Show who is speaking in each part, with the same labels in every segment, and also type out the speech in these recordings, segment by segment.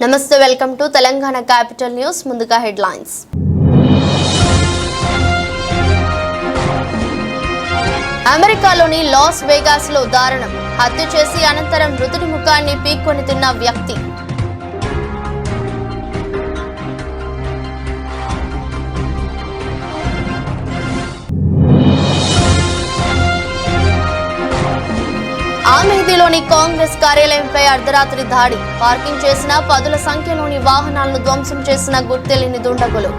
Speaker 1: నమస్తే, welcome to Telangana capital news. ముందుగా headlines. అమెరికాలోని లాస్ వేగాస్ లో దారుణం. హత్య చేసి అనంతరం మృతుడి ముఖాన్ని పీక్కొని తిన్న వ్యక్తి. ఆమేథీలోని కాంగ్రెస్ కార్యాలయంపై అర్ధరాత్రి దాడి. పార్కింగ్ చేసిన పదుల సంఖ్యలోని వాహనాలను ధ్వంసం చేసిన గుర్తెలిని దుండగులు.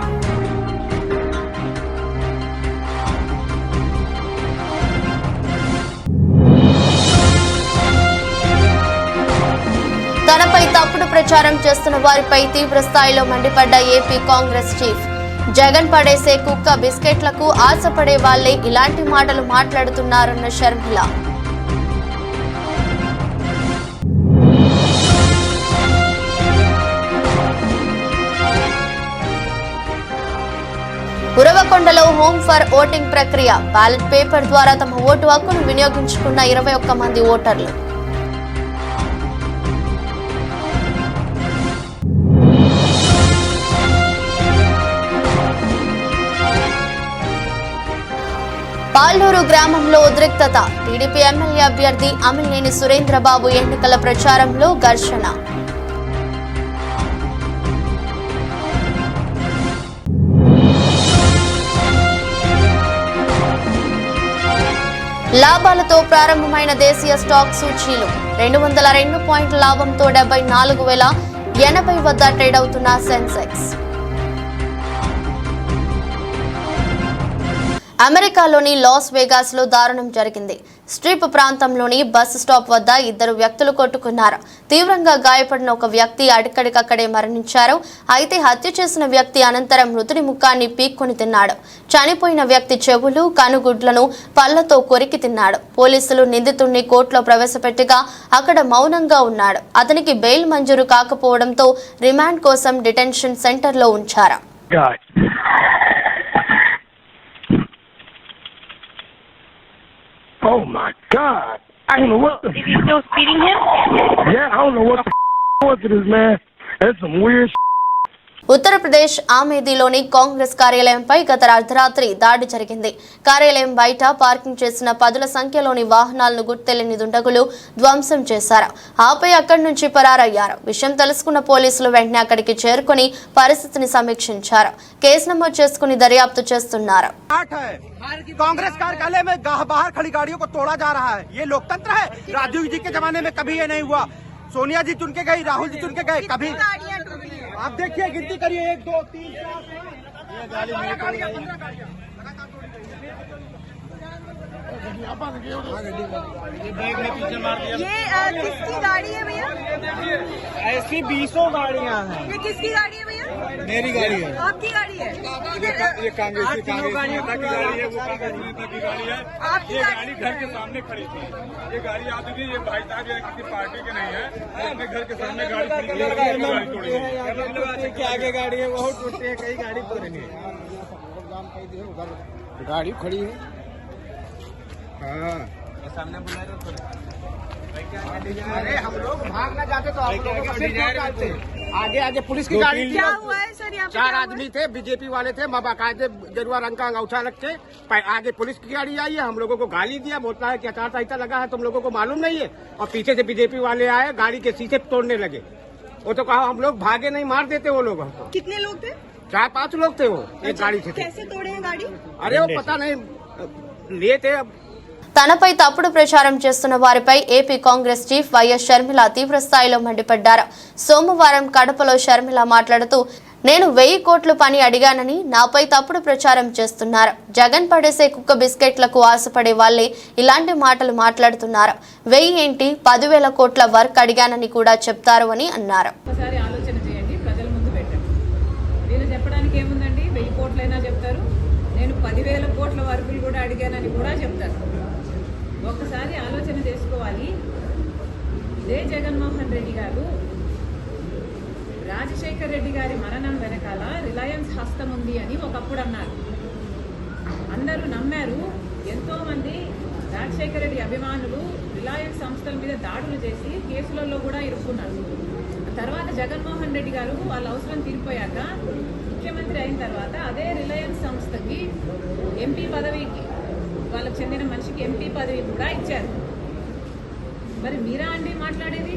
Speaker 1: తనపై తప్పుడు ప్రచారం చేస్తున్న వారిపై తీవ్ర స్థాయిలో మండిపడ్డ ఏపీ కాంగ్రెస్ చీఫ్. జగన్ పడేసే కుక్క బిస్కెట్లకు ఆశపడే వాళ్లే ఇలాంటి మాటలు మాట్లాడుతున్నారన్న షర్మిల. ఉరవకొండలో హోమ్ ఫర్ ఓటింగ్ ప్రక్రియ. బ్యాలెట్ పేపర్ ద్వారా తమ ఓటు హక్కును వినియోగించుకున్న 21 మంది ఓటర్లు. పాల్నూరు గ్రామంలో ఉద్రిక్తత. టీడీపీ ఎమ్మెల్యే అభ్యర్థి అమిలినేని సురేంద్రబాబు ఎన్నికల ప్రచారంలో ఘర్షణ. లాభాలతో ప్రారంభమైన దేశీయ స్టాక్ సూచీలు. 202 పాయింట్ల లాభంతో 74,080 వద్ద ట్రేడ్ అవుతున్న సెన్సెక్స్. అమెరికాలోని లాస్ వేగాస్ లో దారుణం జరిగింది. స్ట్రిప్ ప్రాంతంలోని బస్ స్టాప్ వద్ద 2 వ్యక్తులు కొట్టుకున్నారు. తీవ్రంగా గాయపడిన ఒక వ్యక్తి అక్కడికక్కడే మరణించారు. అయితే హత్య చేసిన వ్యక్తి అనంతరం మృతుడి ముఖాన్ని పీక్కొని తిన్నాడు. చనిపోయిన వ్యక్తి చెవులు, కనుగుడ్లను పళ్లతో కొరికి తిన్నాడు. పోలీసులు నిందితుడిని కోర్టులో ప్రవేశపెట్టగా అక్కడ మౌనంగా ఉన్నాడు. అతనికి బెయిల్ మంజూరు కాకపోవడంతో రిమాండ్ కోసం డిటెన్షన్ సెంటర్లో ఉంచారు.
Speaker 2: Oh my God! I don't know what.
Speaker 3: Is he still speeding him?
Speaker 2: Yeah, I don't know what the was it is, man. That's some weird.
Speaker 1: Uttar Pradesh ఆమేథీలోని Congress కార్యాలయంపై గత అర్ధరాత్రి దాడి జరిగింది. కార్యాలయం బయట పార్కింగ్ చేసిన పదుల సంఖ్యలోని వాహనాలను గుర్తెలిని దుండగులు ధ్వంసం చేశారు. ఆపై అక్కడి నుంచి పరారయ్యారు. విషయం తెలుసుకున్న పోలీసులు వెంటనే అక్కడికి చేరుకుని పరిస్థితిని సమీక్షించారు. కేసు నమోదు చేసుకుని దర్యాప్తు చేస్తున్నారు.
Speaker 4: कांग्रेस कार्यालय में बाहर खड़ी गाड़ियों को तोड़ा जा रहा है. ये लोकतंत्र है? राजीव जी के जमाने में कभी ये नहीं हुआ. सोनिया जी चुन के गई, राहुल जी चुन के गए, कभी आप देखिए, गिनती करिए 1 2 3 4 गाड़ियां.
Speaker 3: ये किसकी गाड़ी है भैया?
Speaker 4: ऐसी 20 गाड़ियां हैं.
Speaker 3: ये किसकी गाड़ी है भैया?
Speaker 4: मेरी गाड़ी है.
Speaker 3: आपकी गाड़ी है?
Speaker 4: ये कांग्रेस नेता की गाड़ी है, वो कांग्रेस नेता की गाड़ी है.
Speaker 3: आपकी
Speaker 4: गाड़ी घर के सामने खड़ी थी. ये गाड़ी आती थी. ये भाई साहब ये किसी पार्टी के नहीं है. अपने घर के सामने गाड़ी खड़ी की आगे गाड़ी है, वो टूटती है. कई गाड़ी तोड़ेंगे. गाड़ी खड़ी है. हाँ, सामने बुला रहे. अरे हम लोग भाग ना जाते तो आगे आगे पुलिस की गाड़ी.
Speaker 3: क्या हुआ है सर? यहाँ
Speaker 4: 4 आदमी थे, बीजेपी वाले थे. बाकायदे गेरुआ रंग का अंगूठा रख के आगे पुलिस की गाड़ी आई है. हम लोगों को गाली दिया, बोलता है कि आचार संहिता लगा है, तुम लोगों को मालूम नहीं है. और पीछे से बीजेपी वाले आए, गाड़ी के शीशे तोड़ने लगे. वो तो कहा हम लोग भागे नहीं, मार देते वो लोग हमको.
Speaker 3: कितने लोग थे?
Speaker 4: 4-5 लोग थे वो एक गाड़ी से.
Speaker 3: कैसे तोड़े हैं गाड़ी?
Speaker 4: अरे वो पता नहीं लिए थे.
Speaker 1: తనపై తప్పుడు ప్రచారం చేస్తున్న వారిపై AP Congress chief YS Sharmila తీవ్ర స్థాయిలో మండిపడ్డారు. సోమవారం కడపలో షర్మిల మాట్లాడుతూ, నేను 1000 కోట్ల పని అడిగానని నాపై తప్పుడు ప్రచారం చేస్తున్నారు. జగన్ పడేసే కుక్క బిస్కెట్లకు ఆశపడే వాళ్లే ఇలాంటి మాటలు మాట్లాడుతున్నారు. 1000 ఏంటి, 10,000 కోట్ల వర్క్ అడిగానని కూడా చెప్తారు అని అన్నారు.
Speaker 5: ఆలోచన చేయండి, ప్రజల ముందు పెట్టండి. వీళ్ళు చెప్పడానికి ఏముందండి? 1000 కోట్లైనా చెప్తారు. నేను 10,000 కోట్ల వర్కులు కూడా అడిగానని కూడా చెప్తారు. ఒక్కసారి ఆలోచన చేసుకోవాలి. ఇదే జగన్మోహన్ రెడ్డి గారు రాజశేఖర్ రెడ్డి గారి మరణం వెనకాల రిలయన్స్ హస్తం ఉంది అని ఒకప్పుడు అన్నారు. అందరూ నమ్మారు. ఎంతోమంది రాజశేఖర రెడ్డి అభిమానులు రిలయన్స్ సంస్థల మీద దాడులు చేసి కేసులలో కూడా ఇరుక్కున్నారు. తర్వాత జగన్మోహన్ రెడ్డి గారు వాళ్ళ అవసరం తీరిపోయాక ముఖ్యమంత్రి అయిన తర్వాత అదే రిలయన్స్ సంస్థకి ఎంపీ పదవికి వాళ్ళకి చెందిన మనిషికి ఎంపీ పదవి కూడా ఇచ్చారు. మరి మీరా అండి మాట్లాడేది?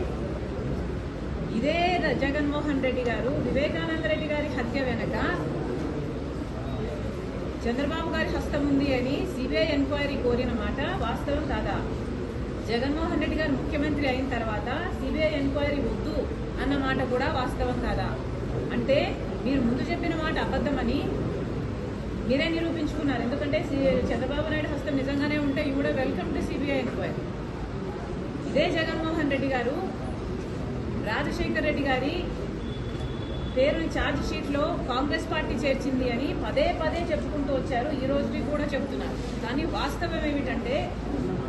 Speaker 5: ఇదే జగన్మోహన్ రెడ్డి గారు వివేకానంద రెడ్డి గారి హత్య వెనక చంద్రబాబు గారి హస్తం ఉంది అని సిబిఐ ఎంక్వైరీ కోరిన మాట వాస్తవం కాదా? జగన్మోహన్ రెడ్డి గారు ముఖ్యమంత్రి అయిన తర్వాత సిబిఐ ఎంక్వైరీ వద్దు అన్న మాట కూడా వాస్తవం కాదా? అంటే మీరు ముందు చెప్పిన మాట అబద్ధమని మీరే నిరూపించుకున్నారు. ఎందుకంటే చంద్రబాబు నాయుడు హస్తం నిజంగానే ఉంటే you would welcome to CBI enquiry. ఇదే జగన్మోహన్ రెడ్డి గారు రాజశేఖర్ రెడ్డి గారి పేరుని ఛార్జ్ షీట్లో కాంగ్రెస్ పార్టీ చేర్చింది అని పదే పదే చెప్పుకుంటూ వచ్చారు. ఈ రోజుకి కూడా చెప్తున్నారు. కానీ వాస్తవం ఏమిటంటే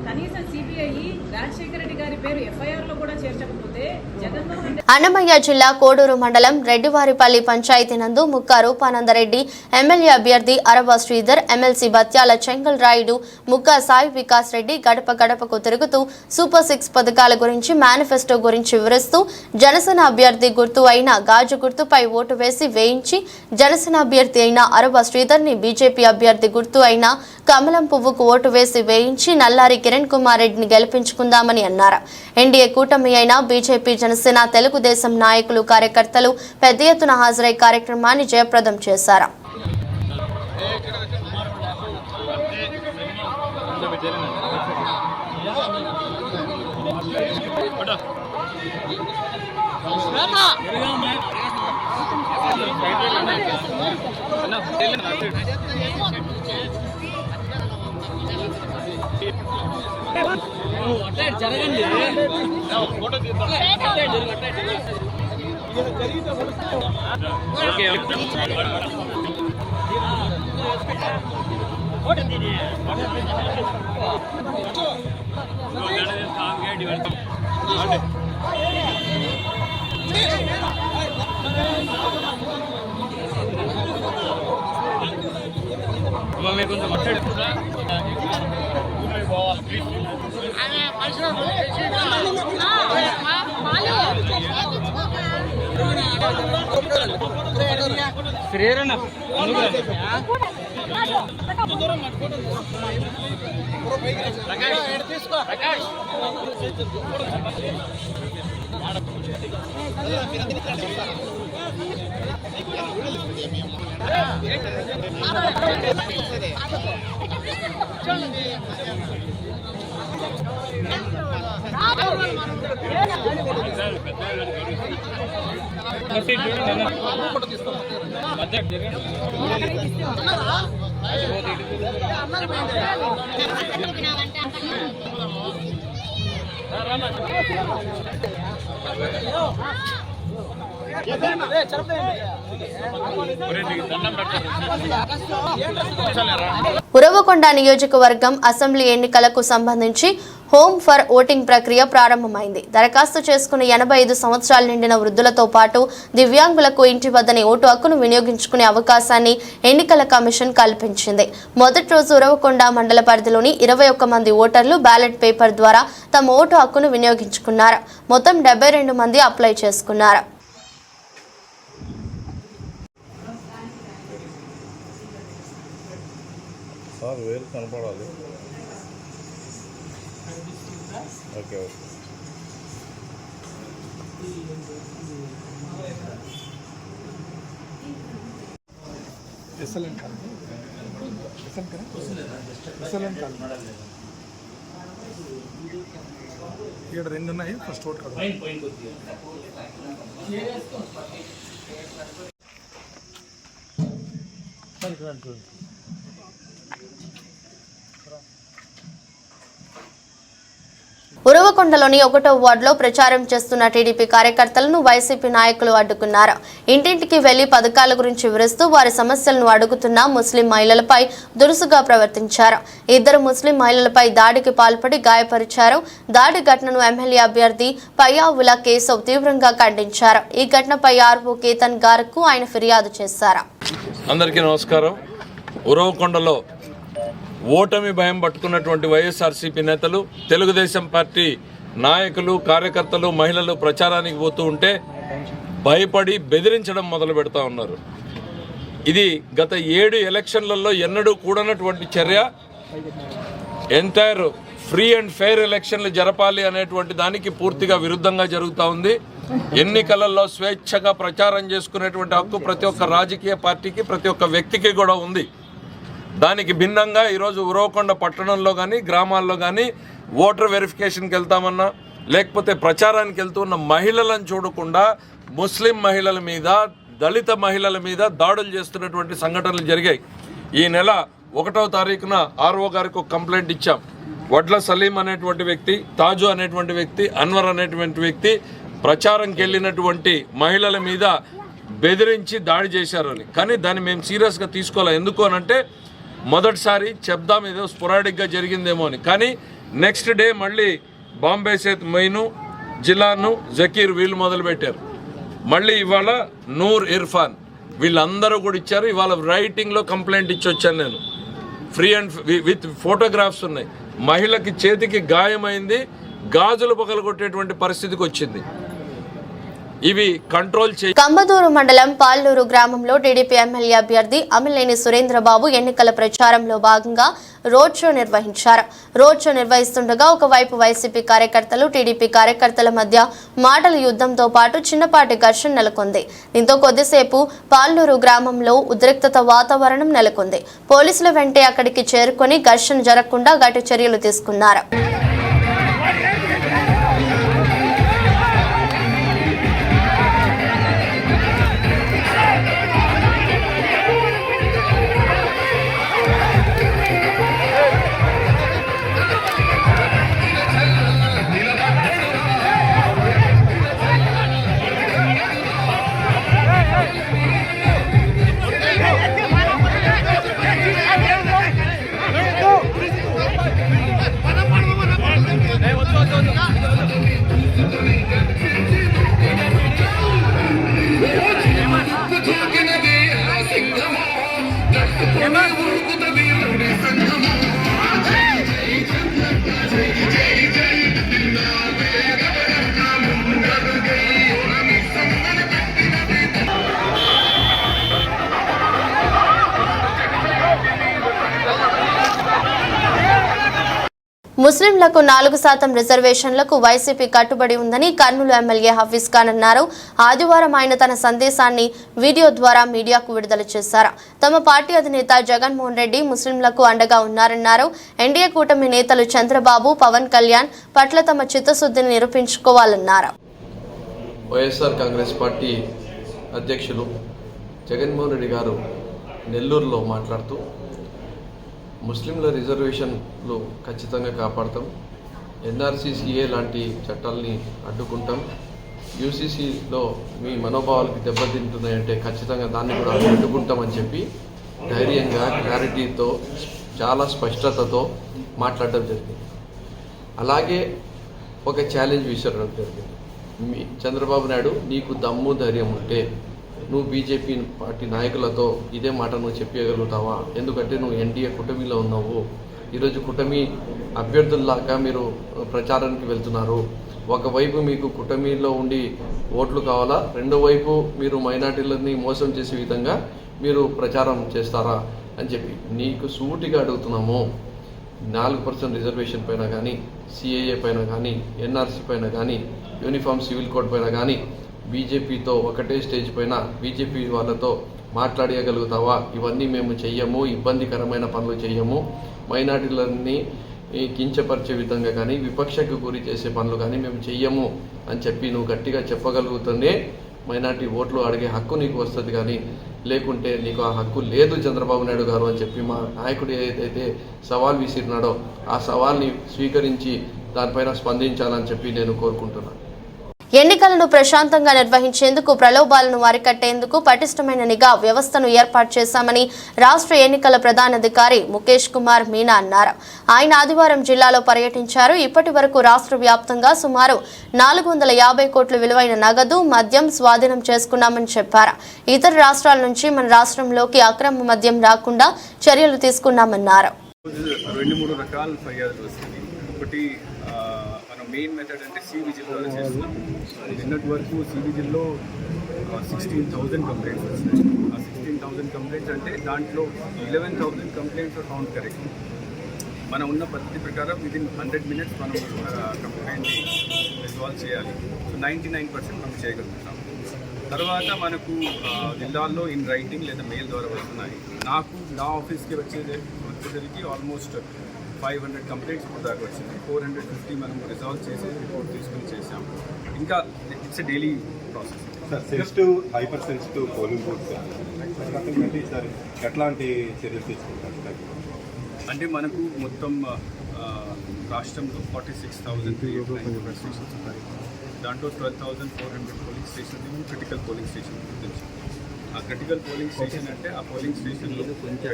Speaker 5: కనీసం సిబిఐ రాజశేఖర రెడ్డి గారి పేరు ఎఫ్ఐఆర్లో కూడా చేర్చకపోతే జగన్మోహన్
Speaker 1: అన్నమయ్య జిల్లా కోడూరు మండలం రెడ్డివారిపల్లి పంచాయతీ నందు ముక్కా రూపానందరెడ్డి, ఎమ్మెల్యే అభ్యర్థి అరవ శ్రీధర్, ఎమ్మెల్సీ బత్యాల చెంగల్ రాయుడు, ముక్కా సాయి వికాస్ రెడ్డి గడప గడపకు తిరుగుతూ సూపర్ 6 పథకాల గురించి, మేనిఫెస్టో గురించి వివరిస్తూ జనసేన అభ్యర్థి గుర్తు అయిన గాజు గుర్తుపై ఓటు వేసి వేయించి జనసేన అభ్యర్థి అయిన అరవ శ్రీధర్ ని బీజేపీ అభ్యర్థి గుర్తు అయిన కమలం పువ్వుకు ఓటు వేసి వేయించి నల్లారి కిరణ్ కుమార్ రెడ్డిని గెలిపించుకుందామని అన్నారు. ఎన్డీఏ కూటమి అయిన బీజేపీ, జనసేన, తెలుగుదేశం నాయకులు, కార్యకర్తలు పెద్ద ఎత్తున హాజరై కార్యక్రమాన్ని జయప్రదం చేశారు. ఉరవకొండ నియోజకవర్గం అసెంబ్లీ ఎన్నికలకు సంబంధించి హోమ్ ఫర్ ఓటింగ్ ప్రక్రియ ప్రారంభమైంది. దరఖాస్తు చేసుకున్న 85 సంవత్సరాలు నిండిన వృద్ధులతో పాటు దివ్యాంగులకు ఇంటి వద్దనే ఓటు హక్కును వినియోగించుకునే అవకాశాన్ని ఎన్నికల కమిషన్ కల్పించింది. మొదటి రోజు ఉరవకొండ మండల పరిధిలోని 21 మంది ఓటర్లు బ్యాలెట్ పేపర్ ద్వారా తమ ఓటు హక్కును వినియోగించుకున్నారు. మొత్తం 72 మంది అప్లై చేసుకున్నారు.
Speaker 6: కనపడాలి. Okay okay.
Speaker 2: ఎస్ఎల్ఎన్ కాల్ ఇక్కడ 2 ఉన్నాయి. ఫస్ట్ ఓట్ కాదు.
Speaker 1: ఉరవకొండలోని 1వ వార్డులో ప్రచారం చేస్తున్న టీడీపీ కార్యకర్తలను వైసీపీ నాయకులు అడ్డుకున్నారు. ఇంటింటికి వెళ్లి పథకాల గురించి వివరిస్తూ వారి సమస్యలను అడుగుతున్న ముస్లిం మహిళలపై దురుసుగా ప్రవర్తించారు. 2 ముస్లిం మహిళలపై దాడికి పాల్పడి గాయపరిచారు. దాడి ఘటనను ఎమ్మెల్యే అభ్యర్థి పయ్యావుల కేశవ్ తీవ్రంగా ఖండించారు. ఈ ఘటనపై ఆర్వో కేతన్ గారుకు ఆయన ఫిర్యాదు చేశారు.
Speaker 7: అందరికీ నమస్కారం. ఉరవకొండలో ఓటమి భయం పట్టుకున్నటువంటి వైఎస్ఆర్సీపీ నేతలు, తెలుగుదేశం పార్టీ నాయకులు, కార్యకర్తలు, మహిళలు ప్రచారానికి పోతూ ఉంటే భయపడి బెదిరించడం మొదలు పెడతా ఉన్నారు. ఇది గత 7 ఎలక్షన్లలో ఎన్నడూ కూడనటువంటి చర్య. ఎంటైర్ ఫ్రీ అండ్ ఫెయిర్ ఎలక్షన్లు జరపాలి అనేటువంటి దానికి పూర్తిగా విరుద్ధంగా జరుగుతూ ఉంది. ఎన్నికలలో స్వేచ్ఛగా ప్రచారం చేసుకునేటువంటి హక్కు ప్రతి ఒక్క రాజకీయ పార్టీకి, ప్రతి ఒక్క వ్యక్తికి కూడా ఉంది. దానికి భిన్నంగా ఈరోజు ఉరవకొండ పట్టణంలో కానీ గ్రామాల్లో కానీ ఓటర్ వెరిఫికేషన్కి వెళ్తామన్నా లేకపోతే ప్రచారానికి వెళ్తున్న మహిళలను చూడకుండా ముస్లిం మహిళల మీద, దళిత మహిళల మీద దాడులు చేస్తున్నటువంటి సంఘటనలు జరిగాయి. ఈ నెల 1వ తారీఖున ఆర్ఓ గారికి ఒక కంప్లైంట్ ఇచ్చాం. వడ్ల సలీం అనేటువంటి వ్యక్తి, తాజు అనేటువంటి వ్యక్తి, అన్వర్ అనేటువంటి వ్యక్తి ప్రచారంకి వెళ్ళినటువంటి మహిళల మీద బెదిరించి దాడి చేశారని. కానీ దాన్ని మేము సీరియస్గా తీసుకోవాలి. ఎందుకు అనంటే మొదటిసారి చెప్దాం ఏదో స్పొరాడిక్గా జరిగిందేమో అని. కానీ నెక్స్ట్ డే మళ్ళీ బాంబే సేత్ మొయిను, జిలాను, జకీర్ వీళ్ళు మొదలుపెట్టారు. మళ్ళీ ఇవాళ నూర్ ఇర్ఫాన్ వీళ్ళందరూ కూడా ఇచ్చారు. ఇవాళ రైటింగ్లో కంప్లైంట్ ఇచ్చి వచ్చాను నేను. ఫ్రీ అండ్ విత్ ఫోటోగ్రాఫ్స్ ఉన్నాయి. మహిళకి చేతికి గాయమైంది, గాజులు పగలగొట్టేటువంటి పరిస్థితికి వచ్చింది. ఇవి కంట్రోల్ చేయ.
Speaker 1: కంబదూరు మండలం పాల్లూరు గ్రామంలో టీడీపీ ఎమ్మెల్యే అభ్యర్థి అమిలేని సురేంద్రబాబు ఎన్నికల ప్రచారంలో భాగంగా రోడ్ షో నిర్వహించారు. రోడ్ షో నిర్వహిస్తుండగా ఒకవైపు వైసీపీ కార్యకర్తలు, టీడీపీ కార్యకర్తల మధ్య మాటల యుద్ధంతో పాటు చిన్నపాటి ఘర్షణ నెలకొంది. దీంతో కొద్దిసేపు పాల్లూరు గ్రామంలో ఉద్రిక్తత వాతావరణం నెలకొంది. పోలీసుల వెంటే అక్కడికి చేరుకొని ఘర్షణ జరగకుండా గట్టి చర్యలు తీసుకున్నారు. ముస్లింలకు 4% రిజర్వేషన్లకు వైసీపీ కట్టుబడి ఉందని కర్నూలు ఎమ్మెల్యే హఫీజ్ ఖాన్ అన్నారు. ఆదివారం ఆయన తన సందేశాన్ని వీడియో ద్వారా మీడియాకు విడుదల చేశారు. తమ పార్టీ అధినేత జగన్మోహన్ రెడ్డి ముస్లింలకు అండగా ఉన్నారన్నారు. ఎన్డీఏ కూటమి నేతలు చంద్రబాబు, పవన్ కళ్యాణ్ పట్ల తమ చిత్తశుద్ధిని నిరూపించుకోవాలన్నారు.
Speaker 8: వైఎస్ఆర్ కాంగ్రెస్ పార్టీ అధ్యక్షులు జగన్మోహన్ రెడ్డి గారు నెల్లూరులో మాట్లాడుతూ ముస్లింల రిజర్వేషన్లు ఖచ్చితంగా కాపాడతాం, ఎన్ఆర్సీసీఏ లాంటి చట్టాలని అడ్డుకుంటాం, యూసీసీలో మీ మనోభావాలకు దెబ్బతింటున్నాయంటే ఖచ్చితంగా దాన్ని కూడా అడ్డుకుంటామని చెప్పి ధైర్యంగా, క్లారిటీతో, చాలా స్పష్టతతో మాట్లాడడం జరిగింది. అలాగే ఒక ఛాలెంజ్ విసరడం జరిగింది. చంద్రబాబు నాయుడు, నీకు దమ్ము ధైర్యం ఉంటే నువ్వు బీజేపీ పార్టీ నాయకులతో ఇదే మాట నువ్వు చెప్పగలుగుతావా? ఎందుకంటే నువ్వు ఎన్డీఏ కూటమిలో ఉన్నావు. ఈరోజు కూటమి అభ్యర్థుల్లాగా మీరు ప్రచారానికి వెళ్తున్నారు. ఒకవైపు మీకు కూటమిలో ఉండి ఓట్లు కావాలా, రెండో వైపు మీరు మైనార్టీలని మోసం చేసే విధంగా మీరు ప్రచారం చేస్తారా అని చెప్పి నీకు సూటిగా అడుగుతున్నాము. 4% రిజర్వేషన్ పైన కానీ, సిఏఏ పైన కానీ, ఎన్ఆర్సీ పైన కానీ, యూనిఫామ్ సివిల్ కోడ్ పైన కానీ బీజేపీతో ఒకటే స్టేజ్ పైన బీజేపీ వాళ్ళతో మాట్లాడగలుగుతావా? ఇవన్నీ మేము చెయ్యము, ఇబ్బందికరమైన పనులు చెయ్యము, మైనార్టీలన్నీ కించపరిచే విధంగా కానీ, విపక్షకు గురి చేసే పనులు కానీ మేము చెయ్యము అని చెప్పి నువ్వు గట్టిగా చెప్పగలుగుతుందే మైనార్టీ ఓట్లు అడిగే హక్కు నీకు వస్తుంది. కానీ లేకుంటే నీకు ఆ హక్కు లేదు చంద్రబాబు నాయుడు గారు అని చెప్పి మా నాయకుడు ఏదైతే సవాల్ విసిరినాడో ఆ సవాల్ని స్వీకరించి దానిపైన స్పందించాలని చెప్పి నేను కోరుకుంటున్నాను.
Speaker 1: ఎన్నికలను ప్రశాంతంగా నిర్వహించేందుకు ప్రలోభాలను అరికట్టేందుకు పటిష్టమైన నిఘా వ్యవస్థను ఏర్పాటు చేశామని రాష్ట్ర ఎన్నికల ప్రధానాధికారి ముఖేష్ కుమార్ మీనా అన్నారు. ఆయన ఆదివారం జిల్లాలో పర్యటించారు. ఇప్పటి వరకు రాష్ట్ర వ్యాప్తంగా సుమారు 450 కోట్ల విలువైన నగదు, మద్యం స్వాధీనం చేసుకున్నామని చెప్పారు. ఇతర రాష్ట్రాల నుంచి మన రాష్ట్రంలోకి అక్రమ మద్యం రాకుండా చర్యలు తీసుకున్నామన్నారు.
Speaker 9: 2-3 రకాల ఫిర్యాదులు వస్తుంది. ఒకటి మనం మెయిన్ మెథడ్ అంటే సి-విజిల్ ద్వారా చేస్తున్నాం. నిన్నటి వరకు సి-విజిల్లో 16,000 కంప్లైంట్స్ వచ్చినాయి. ఆ 16,000 కంప్లైంట్స్ అంటే దాంట్లో 11,000 కంప్లైంట్స్ కౌంట్ కరెక్ట్. మనం ఉన్న పద్ధతి ప్రకారం విదిన్ 100 minutes మనం కంప్లైంట్ని రిజాల్వ్ చేయాలి. సో 99% మనం చేయగలుగుతాం. తర్వాత మనకు జిల్లాల్లో ఇన్ రైటింగ్ లేదా మెయిల్ ద్వారా వస్తున్నాయి. నా ఆఫీస్కి వచ్చేసరికి ఆల్మోస్ట్ 500 కంప్లైంట్స్ ఇప్పుడు దాకా వచ్చింది. 450 మనం రిజాల్వ్ చేసి రిపోర్ట్ తీసుకుని చేసాం. ఇంకా it's daily process.
Speaker 10: Sir, sensitive hyper sensitive polling booths sir ఎట్లాంటి చర్యలు తీసుకుంటారు?
Speaker 9: అంటే మనకు మొత్తం రాష్ట్రంలో 46,389 స్టేషన్స్ ఉన్నాయి. దాంట్లో 12,400 polling station critical polling station గురించి. ఆ క్రిటికల్ పోలింగ్ స్టేషన్ అంటే ఆ పోలింగ్ స్టేషన్లో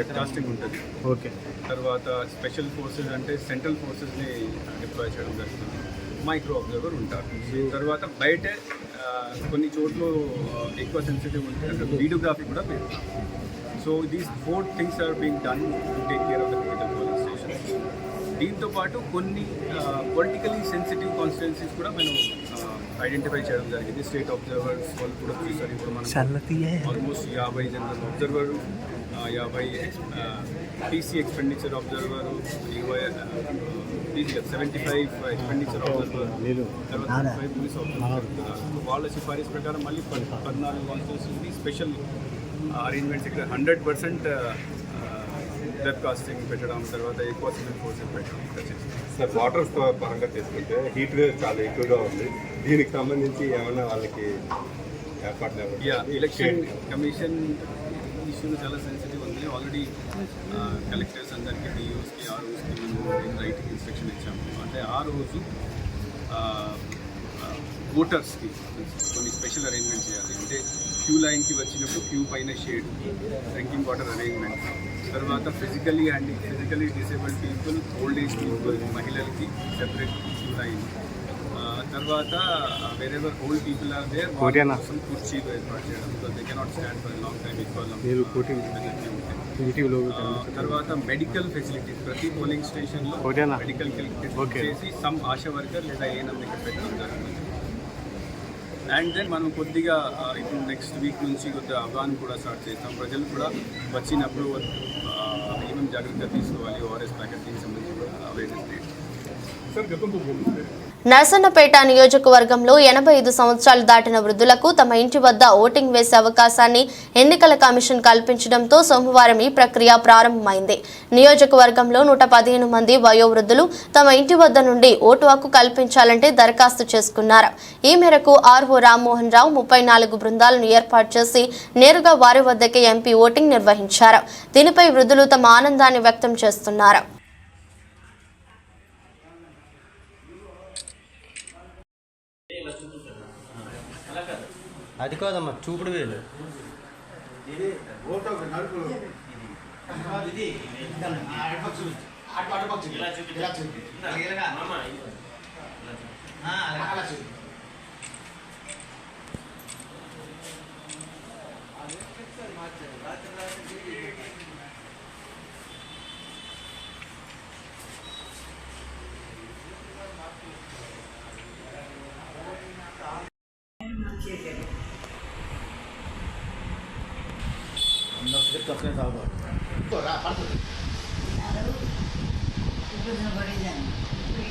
Speaker 9: వెబ్కాస్టింగ్ ఉంటుంది.
Speaker 2: ఓకే.
Speaker 9: తర్వాత స్పెషల్ ఫోర్సెస్ అంటే సెంట్రల్ ఫోర్సెస్ని డిప్లాయ్ చేయడం జరుగుతుంది. మైక్రో అబ్జర్వర్ ఉంటారు. తర్వాత బయట కొన్ని చోట్ల ఎక్కువ సెన్సిటివ్ ఉంటే అక్కడ వీడియోగ్రఫీ కూడా పెడతాం. So these 4 things are being done to take care of the critical polling station. దీంతో పాటు కొన్ని పొలిటికలీ సెన్సిటివ్ కాన్స్టిట్యున్సీస్ కూడా మనం ఐడెంటిఫై చేయడం జరిగింది. స్టేట్ అబ్జర్వర్స్ వాళ్ళు కూడా చూసారు. ఇప్పుడు మనం almost 50 general observer, 50 TC expenditure observer, 75 expenditure observer, తర్వాత 5 పోలీస్ అబ్జర్వర్. వాళ్ళ సిఫారసు ప్రకారం మళ్ళీ 14 కాన్స్టిట్యున్సీస్ని స్పెషల్ అరేంజ్మెంట్స్ ఇక్కడ 100% వెబ్కాస్టింగ్ పెట్టడం, తర్వాత ఎక్కువ సివిల్ ఫోర్సెస్ పెట్టడం ఇంకా చేస్తాం.
Speaker 10: సార్, వాటర్ పరంగా తీసుకుంటే హీట్ వేవ్ చాలా ఎక్కువగా ఉంది. దీనికి సంబంధించి ఏమైనా వాళ్ళకి ఏర్పాట్లు?
Speaker 9: ఎలక్షన్ కమిషన్ ఇష్యూలు చాలా సెన్సిటివ్ ఉంది. ఆల్రెడీ కలెక్టర్స్ అందరికీ, డిఓస్కి, ఆర్ఓస్కి మేము రైటింగ్ ఇన్స్ట్రక్షన్ ఇచ్చాము. అంటే ఆ రోజు ఓటర్స్కి కొన్ని స్పెషల్ అరేంజ్మెంట్ చేయాలి. అంటే క్యూ లైన్కి వచ్చినప్పుడు క్యూ పైన షేడ్, డ్రింకింగ్ వాటర్ అరేంజ్మెంట్, తర్వాత physically disabled people, old age people, మహిళలకి సెపరేట్ క్యూ లైన్, తర్వాత wherever old people are there కోసం కుర్చీలు ఏర్పాటు చేయడం. Because they cannot stand for long time equal. తర్వాత మెడికల్ ఫెసిలిటీస్ ప్రతి పోలింగ్ స్టేషన్లో మెడికల్ చేసి సమ్ ఆశా వర్కర్ లేదా ఏఎన్ఎం ఇక్కడ పెట్టడం జరుగుతుంది. అండ్ దెన్ మనం కొద్దిగా ఇప్పుడు నెక్స్ట్ వీక్ నుంచి కొద్దిగా అవగాహన కూడా స్టార్ట్ చేస్తాం. ప్రజలు కూడా వచ్చినప్పుడు ఏమేమి జాగ్రత్తగా తీసుకోవాలి, ఓఆర్ఎస్ ప్యాకెట్ దీనికి సంబంధించి కూడా అవేర్నెస్ లేదు.
Speaker 1: నర్సన్నపేట నియోజకవర్గంలో 85 సంవత్సరాలు దాటిన వృద్ధులకు తమ ఇంటి వద్ద ఓటింగ్ వేసే అవకాశాన్ని ఎన్నికల కమిషన్ కల్పించడంతో సోమవారం ఈ ప్రక్రియ ప్రారంభమైంది. నియోజకవర్గంలో 115 మంది వయోవృద్ధులు తమ ఇంటి వద్ద నుండి ఓటు హక్కు కల్పించాలంటే దరఖాస్తు చేసుకున్నారు. ఈ మేరకు ఆర్ఓ రామ్మోహన్ రావు 34 బృందాలను ఏర్పాటు చేసి నేరుగా వారి వద్దకే ఎంపీ ఓటింగ్ నిర్వహించారు. దీనిపై వృద్ధులు తమ ఆనందాన్ని వ్యక్తం చేస్తున్నారు.
Speaker 11: అది కాదమ్మా, చూపుడు వేలు.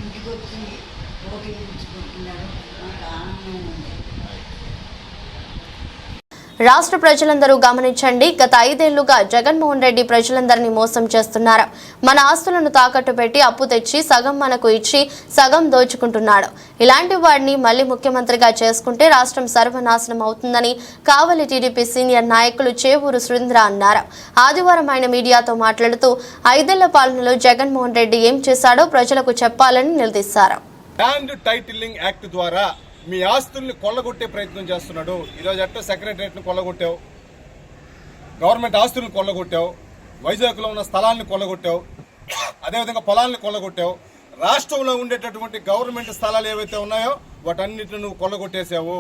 Speaker 12: ఇంటికి వచ్చి ఓటు వేయించుకుంటున్నారు. నాకు ఆనందంగా ఉంది.
Speaker 1: రాష్ట్ర ప్రజలందరూ గమనించండి. గత 5 ఏళ్లుగా జగన్మోహన్ రెడ్డి ప్రజలందరినీ మోసం చేస్తున్నారు. మన ఆస్తులను తాకట్టు పెట్టి అప్పు తెచ్చి సగం మనకు ఇచ్చి సగం దోచుకుంటున్నాడు. ఇలాంటి వాడిని మళ్లీ ముఖ్యమంత్రిగా చేసుకుంటే రాష్ట్రం సర్వనాశనం అవుతుందని కావలి టీడీపీ సీనియర్ నాయకులు చేవూరు సురేంద్ర అన్నారు. ఆదివారం ఆయన మీడియాతో మాట్లాడుతూ 5 ఏళ్ల పాలనలో జగన్మోహన్ రెడ్డి ఏం చేశాడో ప్రజలకు చెప్పాలని నిలదీశారు.
Speaker 13: ల్యాండ్ టైటిలింగ్ యాక్ట్ ద్వారా మీ ఆస్తుల్ని కొల్లగొట్టే ప్రయత్నం చేస్తున్నాడు. ఈరోజు అట్ట సెక్రటరియట్ని కొల్లగొట్టావు, గవర్నమెంట్ ఆస్తులను కొల్లగొట్టావు, వైజాగ్లో ఉన్న స్థలాన్ని కొల్లగొట్టావు, అదేవిధంగా పొలాలను కొల్లగొట్టావు. రాష్ట్రంలో ఉండేటటువంటి గవర్నమెంట్ స్థలాలు ఏవైతే ఉన్నాయో వాటన్నిటిని నువ్వు కొల్లగొట్టేసావు.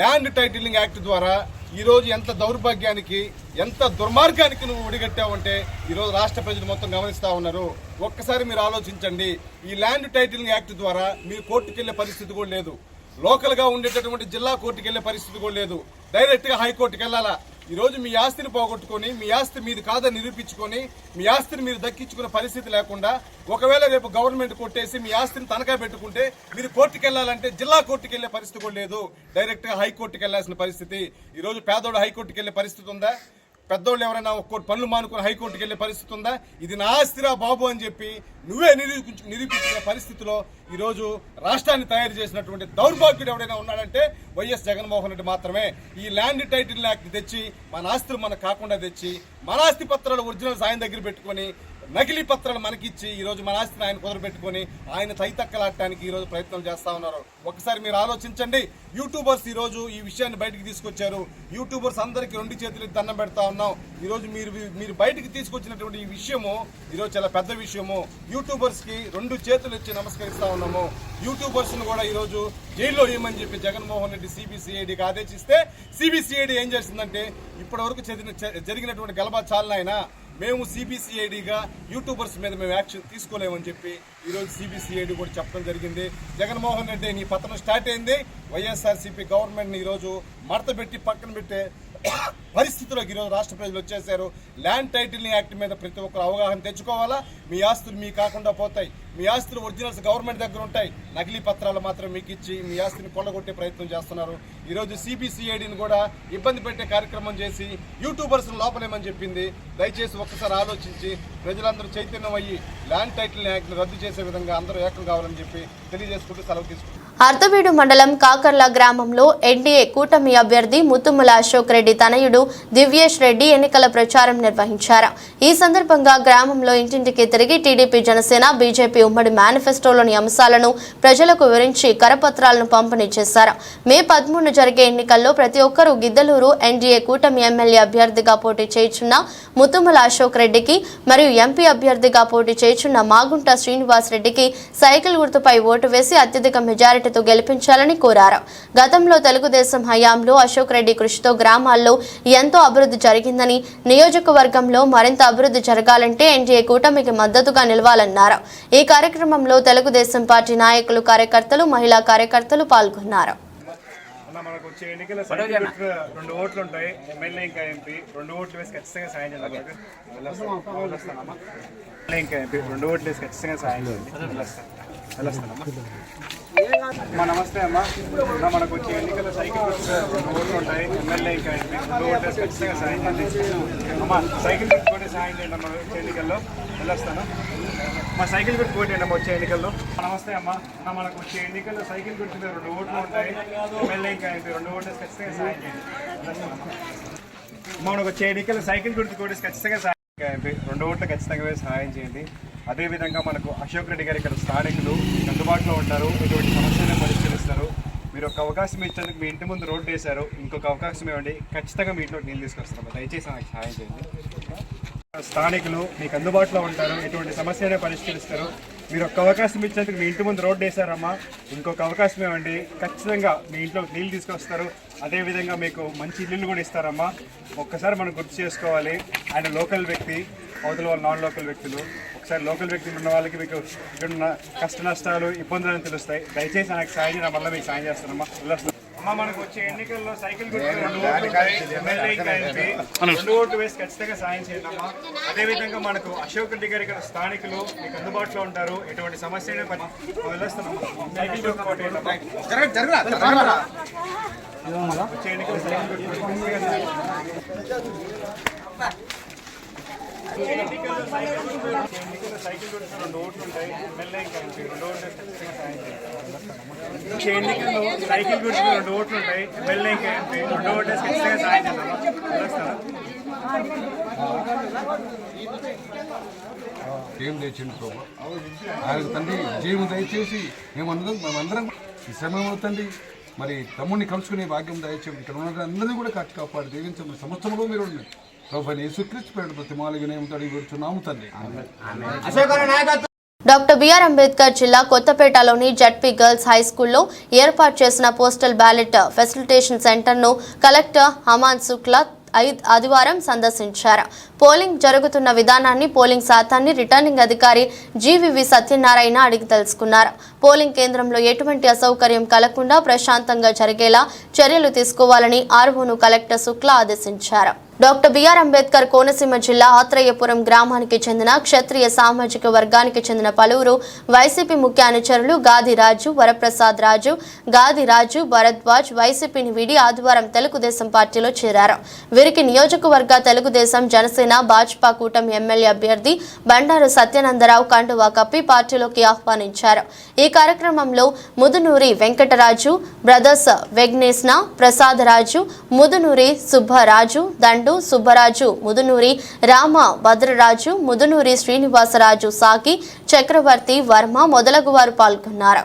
Speaker 13: ల్యాండ్ టైటిలింగ్ యాక్ట్ ద్వారా ఈరోజు ఎంత దౌర్భాగ్యానికి ఎంత దుర్మార్గానికి నువ్వు ఒడిగట్టావంటే ఈరోజు రాష్ట్ర ప్రజలు మొత్తం గమనిస్తూ ఉన్నారు. ఒక్కసారి మీరు ఆలోచించండి. ఈ ల్యాండ్ టైటిలింగ్ యాక్ట్ ద్వారా మీరు కోర్టుకు వెళ్లే పరిస్థితి కూడా లేదు. లోకల్గా ఉండేటటువంటి జిల్లా కోర్టుకు వెళ్లే పరిస్థితి కూడా లేదు. డైరెక్ట్గా హైకోర్టుకు వెళ్ళాలా. ఈరోజు మీ ఆస్తిని పోగొట్టుకొని మీ ఆస్తి మీది కాదని నిరూపించుకొని మీ ఆస్తిని మీరు దక్కించుకునే పరిస్థితి లేకుండా ఒకవేళ రేపు గవర్నమెంట్ కొట్టేసి మీ ఆస్తిని తనఖా పెట్టుకుంటే మీరు కోర్టుకు వెళ్ళాలంటే జిల్లా కోర్టుకు వెళ్లే పరిస్థితి కూడా లేదు. డైరెక్ట్గా హైకోర్టుకు వెళ్లాల్సిన పరిస్థితి. ఈరోజు పేదోడు హైకోర్టుకు వెళ్లే పరిస్థితి ఉందా? పెద్దోళ్ళు ఎవరైనా ఒక్కోటి పనులు మానుకుని హైకోర్టుకు వెళ్లే పరిస్థితి ఉందా? ఇది నా ఆస్తిరా బాబు అని చెప్పి నువ్వే నిరూపించుకునే పరిస్థితిలో ఈరోజు రాష్ట్రాన్ని తయారు చేసినటువంటి దౌర్భాగ్యుడు ఎవరైనా ఉన్నాడంటే వైఎస్ జగన్మోహన్ రెడ్డి మాత్రమే. ఈ ల్యాండ్ టైటిల్ యాక్ట్ తెచ్చి మన ఆస్తులు మనకు కాకుండా తెచ్చి మన ఆస్తి పత్రాలు ఒరిజినల్స్ ఆయన దగ్గర పెట్టుకొని నకిలీ పత్రాలు మనకిచ్చి ఈరోజు మన ఆస్తిని ఆయన కుదరబెట్టుకొని ఆయన తైతక్కలాడటానికి ఈరోజు ప్రయత్నం చేస్తా ఉన్నారు. ఒకసారి మీరు ఆలోచించండి. యూట్యూబర్స్ ఈరోజు ఈ విషయాన్ని బయటకు తీసుకొచ్చారు. యూట్యూబర్స్ అందరికీ 2 చేతులకి దండం పెడతా ఉన్నాం. ఈరోజు మీరు బయటకు తీసుకొచ్చినటువంటి ఈ విషయము ఈరోజు చాలా పెద్ద విషయము. యూట్యూబర్స్ కి 2 చేతులు ఇచ్చి నమస్కరిస్తా ఉన్నాము. యూట్యూబర్స్ ను కూడా ఈరోజు జైల్లో వేయమని చెప్పి జగన్మోహన్ రెడ్డి సిబిసిఐడికి ఆదేశిస్తే సిబిసిఐడి ఏం చేసిందంటే ఇప్పటి వరకు జరిగినటువంటి గలబా చాలనైనా మేము సిబిసిఐడిగా యూట్యూబర్స్ మీద మేము యాక్షన్ తీసుకోలేమని చెప్పి ఈరోజు సిబిసిఐడి కూడా చెప్పడం జరిగింది. జగన్మోహన్ రెడ్డి నీ పతనం స్టార్ట్ అయింది. వైఎస్ఆర్సీపీ గవర్నమెంట్ని ఈరోజు మడత పెట్టి పక్కన పెట్టే పరిస్థితుల్లోకి ఈరోజు రాష్ట్ర ప్రజలు వచ్చేసారు. ల్యాండ్ టైటిలింగ్ యాక్ట్ మీద ప్రతి ఒక్కరు అవగాహన తెచ్చుకోవాలా. మీ ఆస్తులు మీ కాకుండా పోతాయి. మీ ఆస్తులు ఒరిజినల్స్ గవర్నమెంట్ దగ్గర ఉంటాయి. నకిలీ పత్రాలు మాత్రం మీకు ఇచ్చి మీ ఆస్తిని కొల్లగొట్టే ప్రయత్నం చేస్తున్నారు. ఈరోజు సిబిసిఐడిని కూడా ఇబ్బంది పెట్టే కార్యక్రమం చేసి యూట్యూబర్స్ లోపలేమని చెప్పింది. దయచేసి ఒక్కసారి ఆలోచించి ప్రజలందరూ చైతన్యం అయ్యి ల్యాండ్ టైటిలింగ్ యాక్ట్ రద్దు చేసే విధంగా అందరూ ఏకం కావాలని చెప్పి తెలియజేసుకుంటూ సెలవు తీసుకుంటారు.
Speaker 1: అర్ధవీడు మండలం కాకర్ల గ్రామంలో ఎన్డీఏ కూటమి అభ్యర్థి ముత్తుముల అశోక్ రెడ్డి తనయుడు దివ్యేష్ రెడ్డి ఎన్నికల ప్రచారం నిర్వహించారు. ఈ సందర్భంగా గ్రామంలో ఇంటింటికి తిరిగి టీడీపీ, జనసేన, బీజేపీ ఉమ్మడి మేనిఫెస్టోలోని అంశాలను ప్రజలకు వివరించి కరపత్రాలను పంపిణీ చేశారు. మే 13 జరిగే ఎన్నికల్లో ప్రతి ఒక్కరూ గిద్దలూరు ఎన్డీఏ కూటమి ఎమ్మెల్యే అభ్యర్థిగా పోటీ చేయుచున్న ముత్తుముల అశోక్ రెడ్డికి మరియు ఎంపీ అభ్యర్థిగా పోటీ చేయుచున్న మాగుంట శ్రీనివాస్ రెడ్డికి సైకిల్ గుర్తుపై ఓటు వేసి అత్యధిక మెజారిటీ గెలిపించాలని కోరారు. గతంలో తెలుగుదేశం హయాంలో అశోక్ రెడ్డి కృషితో గ్రామాల్లో ఎంతో అభివృద్ధి జరిగిందని, నియోజకవర్గంలో మరింత అభివృద్ధి జరగాలంటే ఎన్డీఏ కూటమికి మద్దతుగా నిలవాలన్నారు. ఈ కార్యక్రమంలో తెలుగుదేశం పార్టీ నాయకులు, కార్యకర్తలు, మహిళా కార్యకర్తలు పాల్గొన్నారు.
Speaker 9: మనకు వచ్చే ఎన్నికల 2 ఓట్లు ఉంటాయి. ఎమ్మెల్యే ఇంకా ఎంపీ 2 ఓట్లు వేసి ఖచ్చితంగా సాయం చేయాలి. ఇంకా ఎంపీ 2 ఓట్లు వేసి ఖచ్చితంగా సాయం చేయండి. అమ్మా నమస్తే అమ్మా. మనకు వచ్చే ఎన్నికల సైకిల్ 2 ఓట్లు ఉంటాయి. ఎమ్మెల్యే ఇంకా ఎంపీ 2 ఓట్లు వేసి ఖచ్చితంగా సాయం చేయండి. అమ్మా సైకిల్ గుర్తుకోండి, సాయం చేయండి అమ్మా. వచ్చే ఎన్నికల్లో వెళ్ళొస్తాను. మా సైకిల్ గుర్తు కోటండి అమ్మా వచ్చే ఎన్నికల్లో. నమస్తే అమ్మా. మనకు వచ్చే ఎన్నికల్లో సైకిల్ గుర్తు 2 ఓట్లు ఉంటాయి. ఎమ్మెల్యే ఇంకా ఎంపీ 2 ఓట్లు వేసి ఖచ్చితంగా సాయం చేయండి. మనకు వచ్చే ఎన్నికల్లో సైకిల్ గుర్తు కోటేసి ఖచ్చితంగా సాయం ఎంపీ 2 ఓట్లు ఖచ్చితంగా వేసి సహాయం చేయండి. అదేవిధంగా మనకు అశోక్ రెడ్డి గారు ఇక్కడ స్థానికులు అందుబాటులో ఉంటారు. ఎటువంటి సమస్యలను పరిష్కరిస్తారు. మీరు ఒక అవకాశం ఇచ్చేందుకు మీ ఇంటి ముందు రోడ్డు వేశారు. ఇంకొక అవకాశం ఇవ్వండి, ఖచ్చితంగా మీ ఇంట్లో నీళ్ళు తీసుకొస్తాము. దయచేసి నాకు సహాయం చేయండి. స్థానికులు మీకు అందుబాటులో ఉంటారు. ఎటువంటి సమస్యనే పరిష్కరిస్తారు. మీరు ఒక్క అవకాశం ఇచ్చేందుకు మీ ఇంటి ముందు రోడ్డు వేశారమ్మా. ఇంకొక అవకాశం ఇవ్వండి, ఖచ్చితంగా మీ ఇంట్లో నీళ్ళు తీసుకొస్తారు. అదేవిధంగా మీకు మంచి ఇల్లు కూడా ఇస్తారమ్మా. ఒక్కసారి మనం గుర్తు చేసుకోవాలి, ఆయన లోకల్ వ్యక్తి, అవతల వాళ్ళు నాన్ లోకల్ వ్యక్తులు. ఒకసారి లోకల్ వ్యక్తులు ఉన్న వాళ్ళకి మీకు ఇక్కడ కష్ట నష్టాలు, ఇబ్బందులు తెలుస్తాయి. దయచేసి నాకు సాయం చేయడం వల్ల మీకు సాయం చేస్తానమ్మా. అమ్మ మనకు వచ్చే ఎన్నికల్లో సైకిల్ గుర్తు 2 ఓట్లు ఉంటాయి. ఎమ్మెల్యే ఇంకా ఎంపీ 2 ఓట్లు వేసి ఖచ్చితంగా సాయం చేయండి అమ్మా. అదేవిధంగా మనకు అశోక్ రెడ్డి గారి ఇక్కడ స్థానికులు మీకు అందుబాటులో ఉంటారు. ఎటువంటి సమస్య వెళ్ళొస్తున్నామ్మా. సైకిల్ గుర్తు వచ్చే ఎన్నికల్లో సైకిల్ గుర్తు 2 ఓట్లు ఉంటాయి. ఎమ్మెల్యే ఇంకా ఎంపీ 2 ఓట్లు వేసి ఖచ్చితంగా సాయం చేయండి. వచ్చే ఎన్నికల్లో సైకిల్ గుర్తు 2 ఓట్లు ఉంటాయి. ఎమ్మెల్యే ఇంకా ఎంపీ 2 ఓట్లు వేసి ఖచ్చితంగా సాయం చేద్దాం.
Speaker 11: ఏం తెచ్చింది ప్రభు ఆయనకు తండ్రి జీవం దయచేసి మేమందరం ఈ శ్రమ అవుతండి. మరి తమ్ముడిని కలుసుకునే భాగ్యం దయచేసి ఇక్కడ ఉన్న అందరినీ కూడా కాపాడు దీవించండి. సంవత్సరంలో మీరు ఉన్నాయి ప్రభు యేసుక్రీస్తు పేరు ప్రతి మాలుగానే ఉంటాడు. కూర్చున్నాము తండ్రి.
Speaker 1: డాక్టర్ బిఆర్ అంబేద్కర్ జిల్లా కొత్తపేటలోని జడ్పీ గర్ల్స్ హై స్కూల్లో ఏర్పాటు చేసిన పోస్టల్ బ్యాలెట్ ఫెసిలిటేషన్ సెంటర్ను కలెక్టర్ హమాన్ శుక్లా ఆదివారం సందర్శించారు. పోలింగ్ జరుగుతున్న విధానాన్ని, పోలింగ్ శాతాన్ని రిటర్నింగ్ అధికారి జీవీవి సత్యనారాయణ అడిగి తెలుసుకున్నారు. పోలింగ్ కేంద్రంలో ఎటువంటి అసౌకర్యం కలగకుండా ప్రశాంతంగా జరిగేలా చర్యలు తీసుకోవాలని ఆర్ఓను కలెక్టర్ శుక్లా ఆదేశించారు. డాక్టర్ బిఆర్ అంబేద్కర్ కోనసీమ జిల్లా ఆత్రేయపురం గ్రామానికి చెందిన క్షత్రియ సామాజిక వర్గానికి చెందిన పలువురు వైసీపీ ముఖ్య అనుచరులు గాది రాజు, వరప్రసాద్ రాజు, గాది రాజు, భరద్వాజ్ వైసీపీని వీడి ఆదివారం తెలుగుదేశం పార్టీలో చేరారు. వీరికి నియోజకవర్గ తెలుగుదేశం, జనసేన, భాజపా కూటమి ఎమ్మెల్యే అభ్యర్థి బండారు సత్యానందరావు కండువా కప్పి పార్టీలోకి ఆహ్వానించారు. ఈ కార్యక్రమంలో ముదునూరి వెంకటరాజు, బ్రదర్స్ వెగ్నేస్న ప్రసాదరాజు, ముదునూరి సుబ్బరాజు, దండు సుబ్బరాజు, ముదునూరి రామ భద్రరాజు, ముదునూరి శ్రీనివాసరాజు, సాకి చక్రవర్తి వర్మ మొదలగు వారు పాల్గొన్నారు.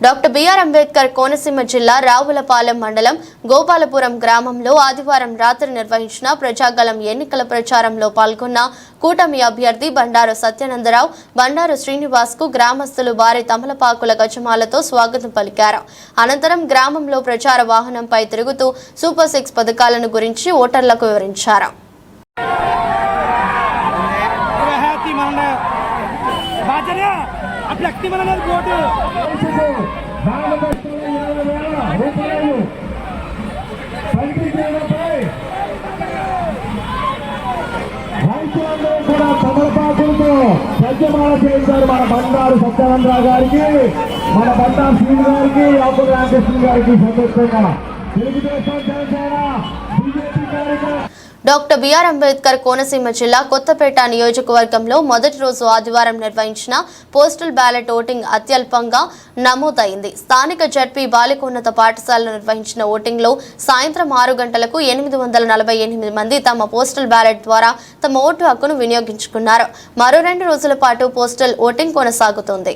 Speaker 1: డాక్టర్ బిఆర్ అంబేద్కర్ కోనసీమ జిల్లా రావులపాలెం మండలం గోపాలపురం గ్రామంలో ఆదివారం రాత్రి నిర్వహించిన ప్రజాగళం ఎన్నికల ప్రచారంలో పాల్గొన్న కూటమి అభ్యర్థి బండారు సత్యానందరావు, బండారు శ్రీనివాస్ కు గ్రామస్తులు భారీ తమలపాకుల గజమాలతో స్వాగతం పలికారు. అనంతరం గ్రామంలో ప్రచార వాహనంపై తిరుగుతూ సూపర్ 6 పథకాలను గురించి ఓటర్లకు వివరించారు.
Speaker 2: కూడా తమలపాకులతో సజ్జమాల చేయించారు మన బండారు సత్యానందరావు గారికి, మన బండారు శ్రీని గారికి, యాపూర్ రామకృష్ణ గారికి సంతోషంగా తెలుగుదేశం, జనసేన, బీజేపీ కార్యక్రమం.
Speaker 1: డాక్టర్ బిఆర్ అంబేద్కర్ కోనసీమ జిల్లా కొత్తపేట నియోజకవర్గంలో మొదటి రోజు ఆదివారం నిర్వహించిన పోస్టల్ బ్యాలెట్ ఓటింగ్ అత్యల్పంగా నమోదైంది. స్థానిక జడ్పీ బాలికోన్నత పాఠశాలలో నిర్వహించిన ఓటింగ్లో సాయంత్రం 6 గంటలకు 848 మంది తమ పోస్టల్ బ్యాలెట్ ద్వారా తమ ఓటు హక్కును వినియోగించుకున్నారు. మరో 2 రోజుల పాటు పోస్టల్ ఓటింగ్ కొనసాగుతుంది.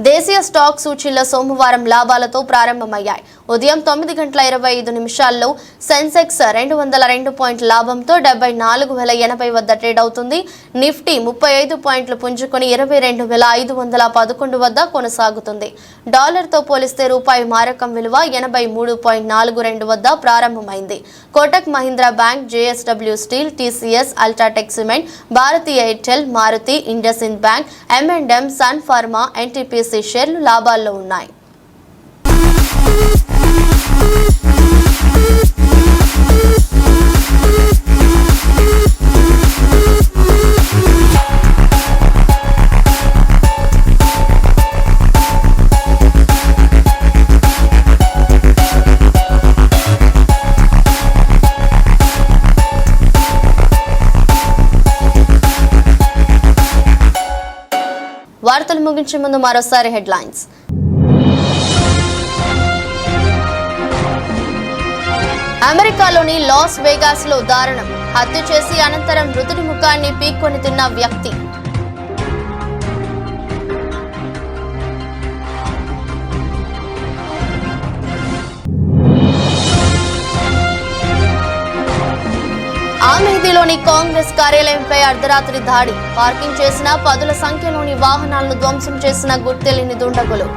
Speaker 1: దేశీయ స్టాక్ సూచీల్లో సోమవారం లాభాలతో ప్రారంభమయ్యాయి. ఉదయం 9:25 సెన్సెక్స్ 202 పాయింట్ల లాభంతో 74,080 వద్ద ట్రేడ్ అవుతుంది. నిఫ్టీ 35 పాయింట్లు పుంజుకొని 22,511 వద్ద కొనసాగుతుంది. డాలర్తో పోలిస్తే రూపాయి మారకం విలువ 83.42 వద్ద ప్రారంభమైంది. Kotak Mahindra bank, JSW steel, TCS, UltraTech cement, భారతీయ Airtel, Maruti, IndusInd bank, M&M, Sun Pharma, NTPC షేర్లు లాభాల్లో ఉన్నాయి. వార్తలు ముగించే ముందు మరోసారి హెడ్లైన్స్. అమెరికాలోని లాస్ వేగాస్ లో దారుణం, హత్య చేసి అనంతరం మృతుడి ముఖాన్ని పీక్కొని తిన్న వ్యక్తి. ఆమెదిలోని కాంగ్రెస్ కార్యాలయంపై అర్ధరాత్రి దాడి, పార్కింగ్ చేసిన 10ల సంఖ్యలోని వాహనాలను ధ్వంసం చేసిన గుర్తెలిని దుండగులు.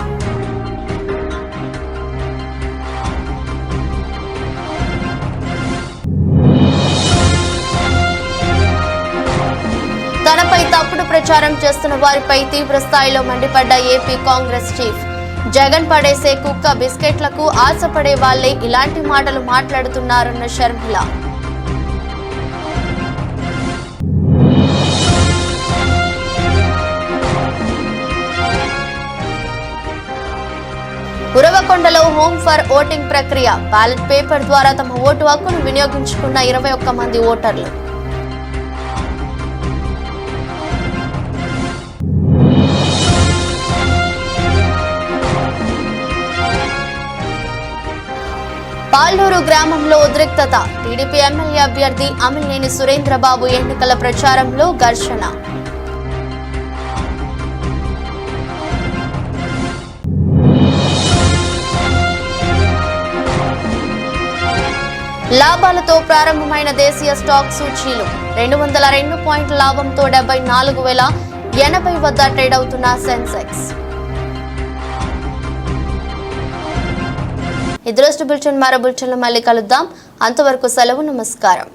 Speaker 1: తనపై తప్పుడు ప్రచారం చేస్తున్న వారిపై తీవ్ర స్థాయిలో మండిపడ్డ ఏపీ కాంగ్రెస్ చీఫ్. జగన్ పడేసే కుక్క బిస్కెట్లకు ఆశపడే వాళ్లే ఇలాంటి మాటలు మాట్లాడుతున్నారన్న షర్మిల. ఉరవకొండలో హోమ్ ఫర్ ఓటింగ్ ప్రక్రియ, బ్యాలెట్ పేపర్ ద్వారా తమ ఓటు హక్కును వినియోగించుకున్న 21 మంది ఓటర్లు. పాల్లూరు గ్రామంలో ఉద్రిక్తత. టీడీపీ ఎమ్మెల్యే అభ్యర్థి అమిలినేని సురేంద్రబాబు ఎన్నికల ప్రచారంలో ఘర్షణ. లాభాలతో ప్రారంభమైన దేశీయ స్టాక్ సూచీలు 202 పాయింట్ల లాభంతో 74,080 వద్ద ట్రేడ్ అవుతున్న సెన్సెక్స్. ఈ దృష్టి బులెటిన్ మరో బులెటిన్లో మళ్ళీ కలుద్దాం. అంతవరకు సెలవు. నమస్కారం.